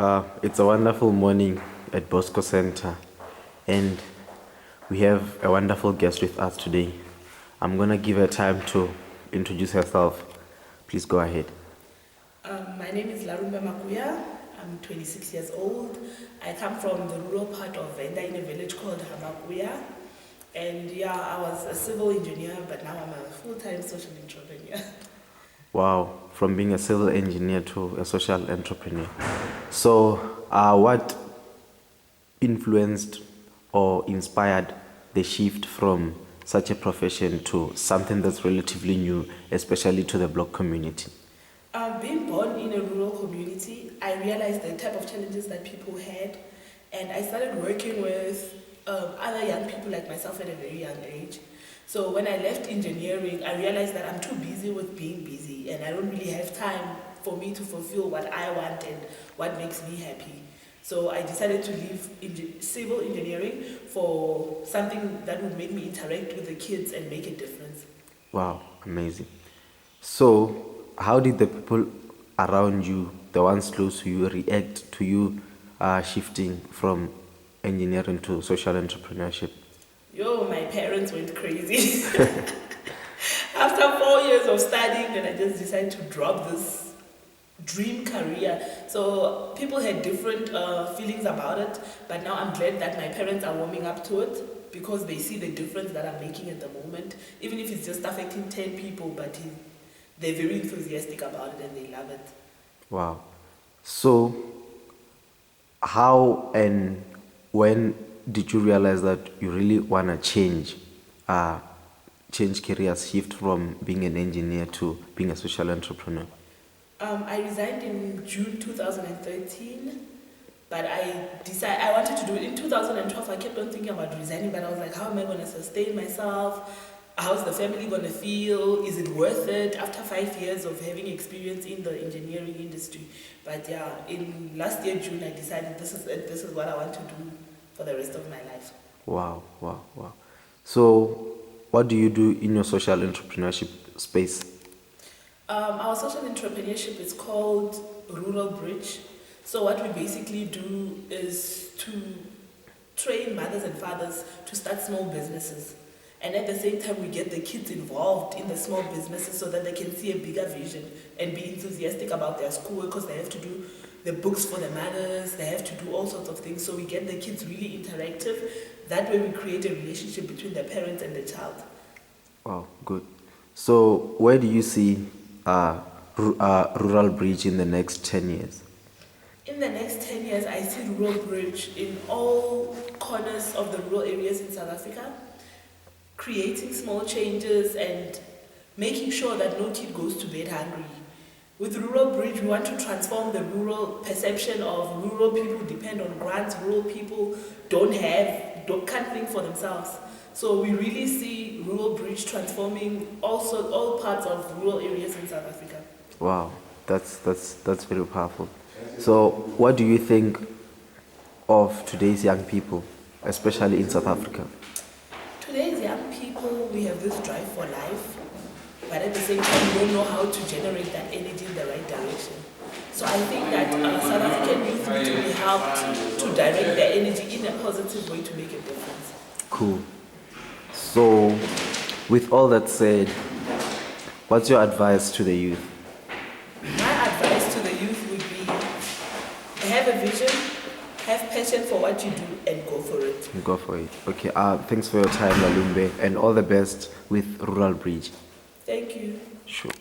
It's a wonderful morning at Bosco Center, and we have a wonderful guest with us today. I'm gonna give her time to introduce herself. Please go ahead. My name is Lalumbe. I'm 26 years old. I come from the rural part of Venda in a village called Hamakuya. And yeah, I was a civil engineer, but now I'm a full-time social entrepreneur. Wow, from being a civil engineer to a social entrepreneur. So, what influenced or inspired the shift from such a profession to something that's relatively new, especially to the Black community? Being born in a rural community, I realized the type of challenges that people had, and I started working with other young people like myself at a very young age. So when I left engineering, I realized that I'm too busy with being busy, and I don't really have time for me to fulfill what I want and what makes me happy. So I decided to leave civil engineering for something that would make me interact with the kids and make a difference. Wow, amazing. So, how did the people around you, the ones close to you, react to you shifting from engineering to social entrepreneurship? Yo, my parents went crazy. After 4 years of studying, then I just decided to drop this dream career. So people had different feelings about it, but now I'm glad that my parents are warming up to it because they see the difference that I'm making at the moment. Even if it's just affecting 10 people, but they're very enthusiastic about it and they love it. Wow. So, how and when did you realize that you really want to change careers, shift from being an engineer to being a social entrepreneur? I resigned in June 2013, but I wanted to do it in 2012. I kept on thinking about resigning, but I was like, how am I going to sustain myself? How's the family going to feel? Is it worth it after 5 years of having experience in the engineering industry? But yeah, in last year, June, I decided this is it. This is what I want to do for the rest of my life. Wow, wow, wow. So, what do you do in your social entrepreneurship space? Our social entrepreneurship is called Rural Bridge. So what we basically do is to train mothers and fathers to start small businesses. And at the same time, we get the kids involved in the small businesses so that they can see a bigger vision and be enthusiastic about their schoolwork because they have to do the books for the mothers, they have to do all sorts of things. So we get the kids really interactive. That way we create a relationship between the parents and the child. Wow, good. So, where do you see Rural Bridge in the next 10 years? In the next 10 years, I see Rural Bridge in all corners of the rural areas in South Africa, creating small changes and making sure that no kid goes to bed hungry. With Rural Bridge, we want to transform the rural perception of rural people depend on grants, rural people can't think for themselves. So we really see Rural Bridge transforming also all parts of rural areas in South Africa. Wow, that's very powerful. So, what do you think of today's young people, especially in South Africa? Today's young people, we have this drive for life, but at the same time, we don't know how to generate that energy in the right direction. So I think that South African youth need to be helped to direct their energy in a positive way to make a difference. Cool. So, with all that said, what's your advice to the youth? My advice to the youth would be have a vision, have passion for what you do, and go for it. Go for it. Okay. Thanks for your time, Lalumbe, and all the best with Rural Bridge. Thank you. Sure.